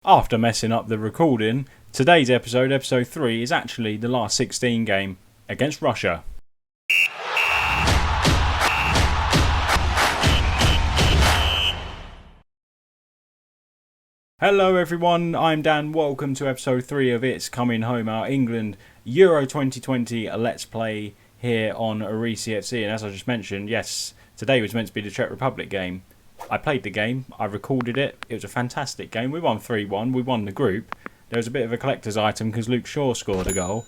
After messing up the recording, today's episode, episode 3, is actually the last 16 game against Russia. Hello everyone, I'm Dan, welcome to episode 3 of It's Coming Home, our England Euro 2020 Let's Play here on Reesy FC. And as I just mentioned, yes, today was meant to be the Czech Republic game. I played the game, I recorded it, it was a fantastic game. We won 3-1, we won the group. There was a bit of a collector's item because Luke Shaw scored a goal.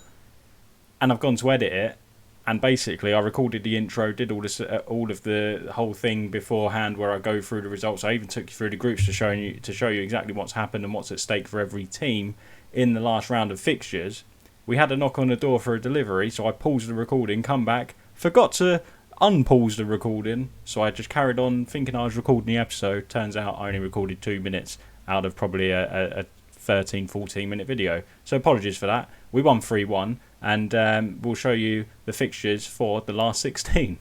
And I've gone to edit it, and basically I recorded the intro, did all of the whole thing beforehand where I go through the results. I even took you through the groups to show you exactly what's happened and what's at stake for every team in the last round of fixtures. We had a knock on the door for a delivery, so I paused the recording, come back, forgot to unpause the recording, so I just carried on thinking I was recording the episode. Turns out I only recorded 2 minutes out of probably a 13-14 minute video, so apologies for that. We won 3-1 and we'll show you the fixtures for the last 16.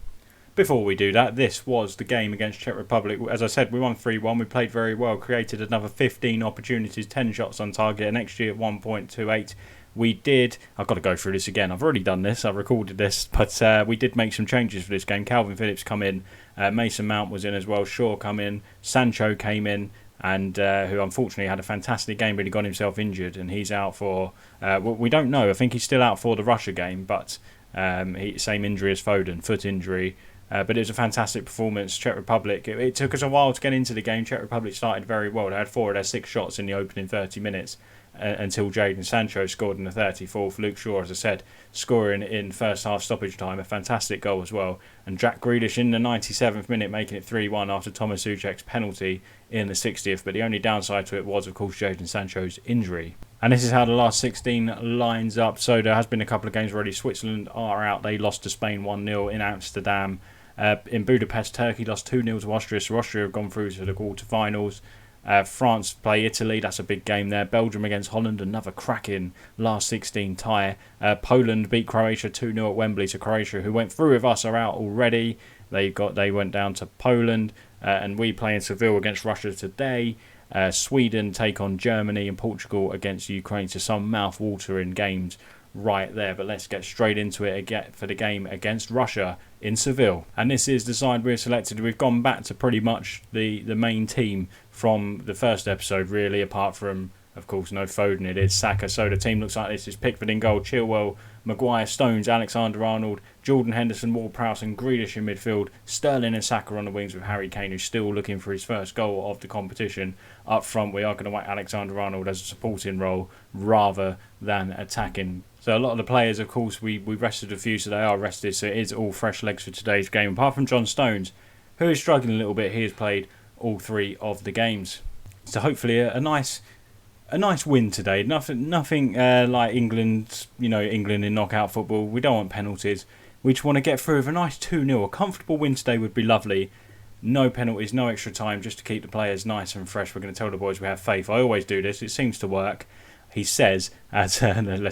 Before we do that, this was the game against Czech Republic. As I said, we won 3-1, we played very well, created another 15 opportunities, 10 shots on target, an XG at 1.28. We did, I've got to go through this again, I've already done this, I've recorded this, but we did make some changes for this game. Calvin Phillips come in, Mason Mount was in as well, Shaw come in, Sancho came in, and who unfortunately had a fantastic game, but he got himself injured, and he's out for, we don't know, I think he's still out for the Russia game, but same injury as Foden, foot injury. But it was a fantastic performance. Czech Republic, it took us a while to get into the game. Czech Republic started very well. They had 4 of their 6 shots in the opening 30 minutes until Jadon Sancho scored in the 34th. Luke Shaw, as I said, scoring in first half stoppage time, a fantastic goal as well. And Jack Grealish in the 97th minute making it 3-1 after Thomas Souček's penalty in the 60th. But the only downside to it was, of course, Jadon Sancho's injury. And this is how the last 16 lines up. So there has been a couple of games already. Switzerland are out. They lost to Spain 1-0 in Amsterdam. In Budapest, Turkey lost 2-0 to Austria, so Austria have gone through to the quarterfinals. France play Italy, that's a big game there. Belgium against Holland, another cracking last 16 tie. Poland beat Croatia 2-0 at Wembley, so Croatia, who went through with us, are out already. They went down to Poland, and we play in Seville against Russia today. Sweden take on Germany, and Portugal against Ukraine, so some mouth-watering games right there. But let's get straight into it again for the game against Russia in Seville. And this is the side we've selected. We've gone back to pretty much the main team from the first episode, really, apart from, of course, no Foden. It is Saka. So the team looks like this. Is Pickford in goal, Chilwell, Maguire, Stones, Alexander-Arnold, Jordan Henderson, Ward-Prowse and Grealish in midfield. Sterling and Saka on the wings with Harry Kane, who's still looking for his first goal of the competition. Up front, we are going to whack Alexander-Arnold as a supporting role rather than attacking. So a lot of the players, of course, we rested a few, so they are rested. So it is all fresh legs for today's game. Apart from John Stones, who is struggling a little bit, he has played all 3 of the games. So hopefully a nice win today. Nothing like England, England in knockout football. We don't want penalties. We just want to get through with a nice 2-0. A comfortable win today would be lovely. No penalties, no extra time, just to keep the players nice and fresh. We're going to tell the boys we have faith. I always do this. It seems to work. He says, let's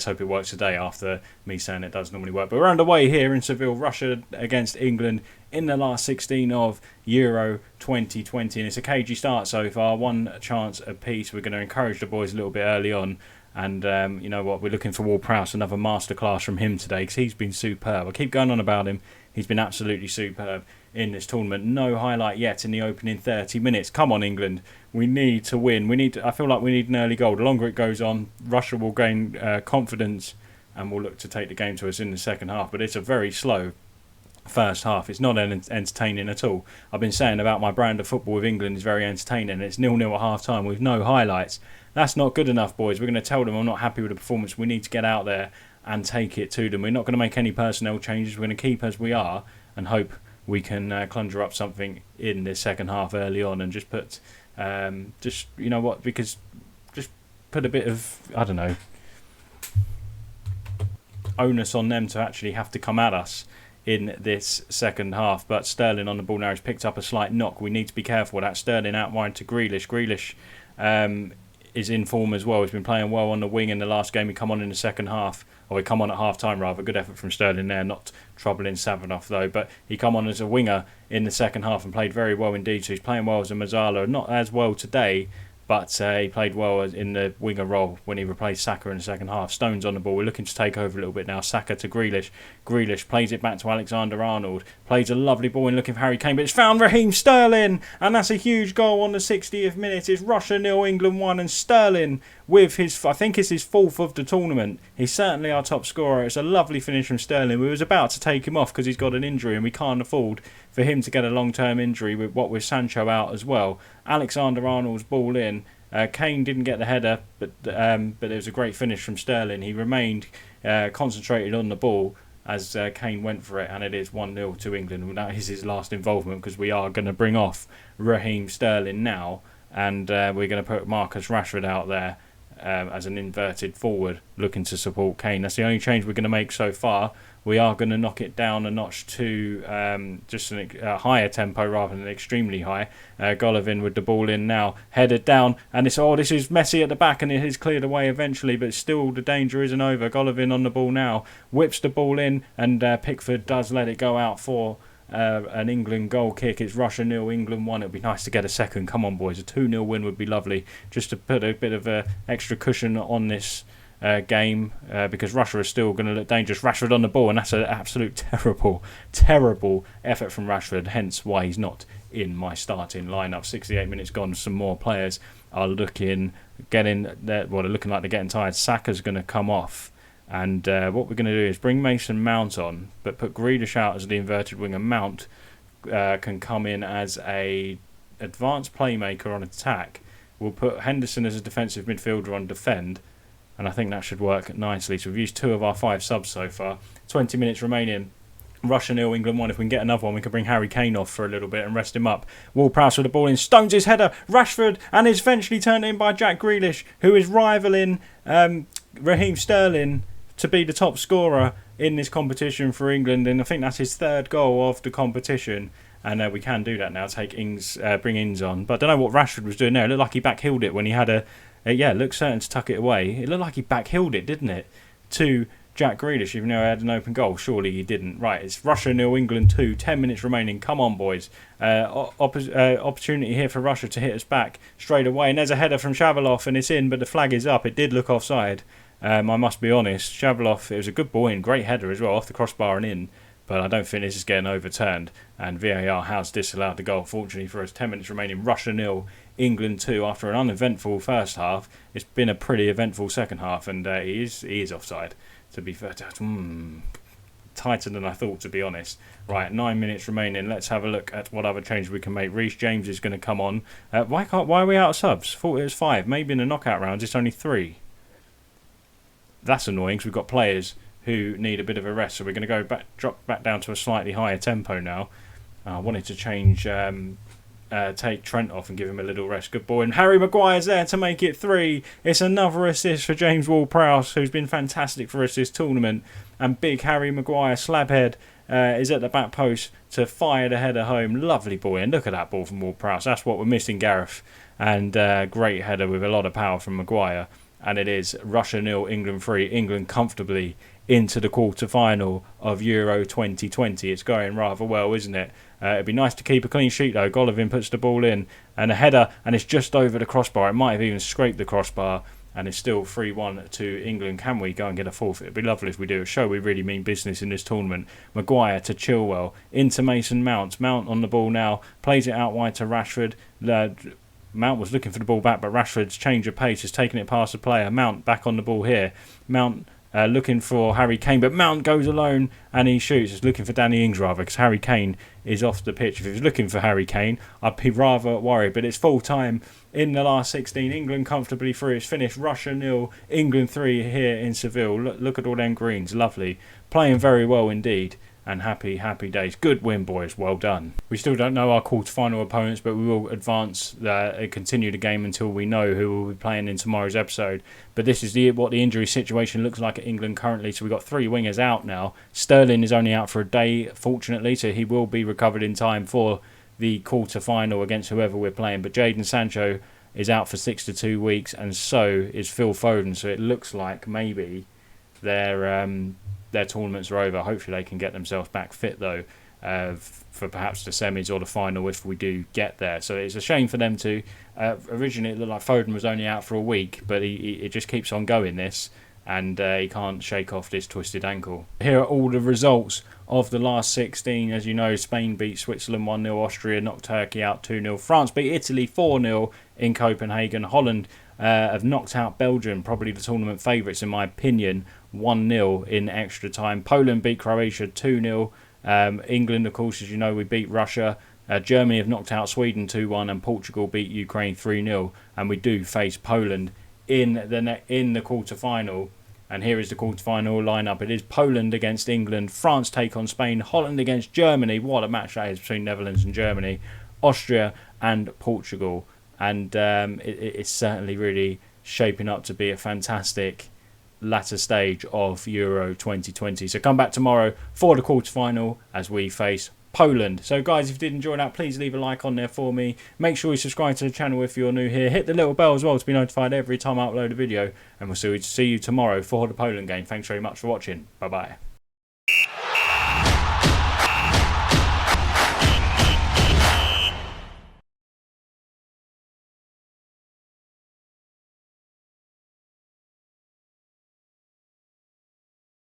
hope it works today after me saying it does normally work. But we're underway here in Seville, Russia against England in the last 16 of Euro 2020. And it's a cagey start so far, 1 chance apiece. We're going to encourage the boys a little bit early on. And you know what, we're looking for Ward-Prowse, another masterclass from him today, because he's been superb. I keep going on about him. He's been absolutely superb in this tournament. No highlight yet in the opening 30 minutes. Come on, England. We need to win. I feel like we need an early goal. The longer it goes on, Russia will gain confidence and will look to take the game to us in the second half. But it's a very slow first half. It's not entertaining at all. I've been saying about my brand of football with England is very entertaining. It's 0-0 at half time with no highlights. That's not good enough, boys. We're going to tell them I'm not happy with the performance. We need to get out there and take it to them. We're not going to make any personnel changes. We're going to keep as we are and hope we can conjure up something in this second half early on and just put, because just put a bit of, onus on them to actually have to come at us in this second half. But Sterling on the ball now has picked up a slight knock. We need to be careful with that. Sterling out wide to Grealish. Grealish is in form as well. He's been playing well on the wing in the last game. He come on in the second half, or he come on at half time rather. Good effort from Sterling there, not troubling Savanoff though. But he come on as a winger in the second half and played very well indeed. So he's playing well as a Mazzala. Not as well today, but he played well in the winger role when he replaced Saka in the second half. Stones on the ball. We're looking to take over a little bit now. Saka to Grealish. Grealish plays it back to Alexander-Arnold. Plays a lovely ball in looking for Harry Kane, but it's found Raheem Sterling, and that's a huge goal on the 60th minute. It's Russia 0, England 1, and Sterling with his, I think it's his 4th of the tournament. He's certainly our top scorer. It's a lovely finish from Sterling. We was about to take him off because he's got an injury, and we can't afford for him to get a long-term injury with Sancho out as well. Alexander-Arnold's ball in. Kane didn't get the header, but it was a great finish from Sterling. He remained concentrated on the ball as Kane went for it, and it is 1-0 to England. That is his last involvement because we are going to bring off Raheem Sterling now, and we're going to put Marcus Rashford out there as an inverted forward looking to support Kane. That's the only change we're going to make so far. We are going to knock it down a notch to just a higher tempo rather than extremely high. Golovin with the ball in now, headed down, and this is Messi at the back, and it is cleared away eventually, but still the danger isn't over. Golovin on the ball now, whips the ball in, and Pickford does let it go out for an England goal kick. It's Russia 0, England 1. It would be nice to get a second. Come on, boys. A 2-0 win would be lovely, just to put a bit of extra cushion on this game, because Russia is still going to look dangerous. Rashford on the ball, and that's an absolute terrible effort from Rashford, hence why he's not in my starting lineup. 68 minutes gone, some more players are looking like they're getting tired. Saka's going to come off, and what we're going to do is bring Mason Mount on, but put Grealish out as the inverted winger. Mount can come in as a advanced playmaker on attack. We'll put Henderson as a defensive midfielder on defend, and I think that should work nicely. So we've used 2 of our 5 subs so far. 20 minutes remaining. Russia 0, England 1. If we can get another one, we can bring Harry Kane off for a little bit and rest him up. Ward-Prowse with the ball in. Stones his header. Rashford, and is eventually turned in by Jack Grealish, who is rivaling Raheem Sterling to be the top scorer in this competition for England. And I think that's his 3rd goal of the competition. And we can do that now. Bring Ings on. But I don't know what Rashford was doing there. It looked like he backheeled it when he had it looked certain to tuck it away. It looked like he backheeled it, didn't it? To Jack Grealish, even though he had an open goal. Surely he didn't. Right, it's Russia 0, England 2. 10 minutes remaining. Come on, boys. Opportunity here for Russia to hit us back straight away. And there's a header from Shabalov, and it's in, but the flag is up. It did look offside. I must be honest. Shabalov, it was a good ball in. Great header as well, off the crossbar and in. But I don't think this is getting overturned. And VAR has disallowed the goal. Fortunately for us, 10 minutes remaining. Russia 0, England 2. After an uneventful first half, it's been a pretty eventful second half. And he is offside, to be fair. Tighter than I thought, to be honest. Right, 9 minutes remaining. Let's have a look at what other changes we can make. Reece James is going to come on. Why are we out of subs? Thought it was 5. Maybe in the knockout rounds it's only 3. That's annoying because we've got players who need a bit of a rest, so we're going to drop back down to a slightly higher tempo now. I wanted to change, take Trent off and give him a little rest. Good boy, and Harry Maguire's there to make it 3. It's another assist for James Ward-Prowse, who's been fantastic for us this tournament. And big Harry Maguire, slabhead, is at the back post to fire the header home. Lovely boy, and look at that ball from Ward-Prowse. That's what we're missing, Gareth. And great header with a lot of power from Maguire. And it is Russia 0, England 3. England comfortably into the quarter-final of Euro 2020. It's going rather well, isn't it? It'd be nice to keep a clean sheet, though. Golovin puts the ball in, and a header, and it's just over the crossbar. It might have even scraped the crossbar, and it's still 3-1 to England. Can we go and get a fourth? It'd be lovely if we do. Show we really mean business in this tournament. Maguire to Chilwell, into Mason Mount. Mount on the ball now, plays it out wide to Rashford. Mount was looking for the ball back, but Rashford's change of pace has taken it past the player. Mount back on the ball here. Mount looking for Harry Kane, but Mount goes alone and he shoots. He's looking for Danny Ings rather, because Harry Kane is off the pitch. If he was looking for Harry Kane, I'd be rather worried, but it's full time in the last 16. England comfortably through. It's finished. Russia 0, England 3 here in Seville. Look at all them greens. Lovely. Playing very well indeed. And happy days. Good win, boys. Well done. We still don't know our quarter-final opponents, but we will advance, continue the game until we know who will be playing in tomorrow's episode. But this is what the injury situation looks like at England currently. So we've got 3 wingers out now. Sterling is only out for a day, fortunately, so he will be recovered in time for the quarter-final against whoever we're playing. But Jadon Sancho is out for 6 to 2 weeks, and so is Phil Foden. So it looks like maybe their tournaments are over. Hopefully they can get themselves back fit though. for perhaps the semis or the final if we do get there. So it's a shame for them to. Originally, it looked like Foden was only out for a week, but it just keeps on going this, and he can't shake off this twisted ankle. Here are all the results of the last 16. As you know, Spain beat Switzerland 1-0, Austria knocked Turkey out 2-0, France beat Italy 4-0 in Copenhagen, Holland have knocked out Belgium, probably the tournament favourites in my opinion, 1-0 in extra time. Poland beat Croatia 2-0. England, of course, as you know, we beat Russia. Germany have knocked out Sweden 2-1, and Portugal beat Ukraine 3-0. And we do face Poland in the quarter-final. And here is the quarter-final lineup. It is Poland against England, France take on Spain, Holland against Germany. What a match that is between Netherlands and Germany, Austria and Portugal. And it's certainly really shaping up to be a fantastic latter stage of Euro 2020. So come back tomorrow for the quarter-final as we face Poland. So guys, if you did enjoy that, please leave a like on there for me. Make sure you subscribe to the channel if you're new here. Hit the little bell as well to be notified every time I upload a video. And we'll see you tomorrow for the Poland game. Thanks very much for watching. Bye bye.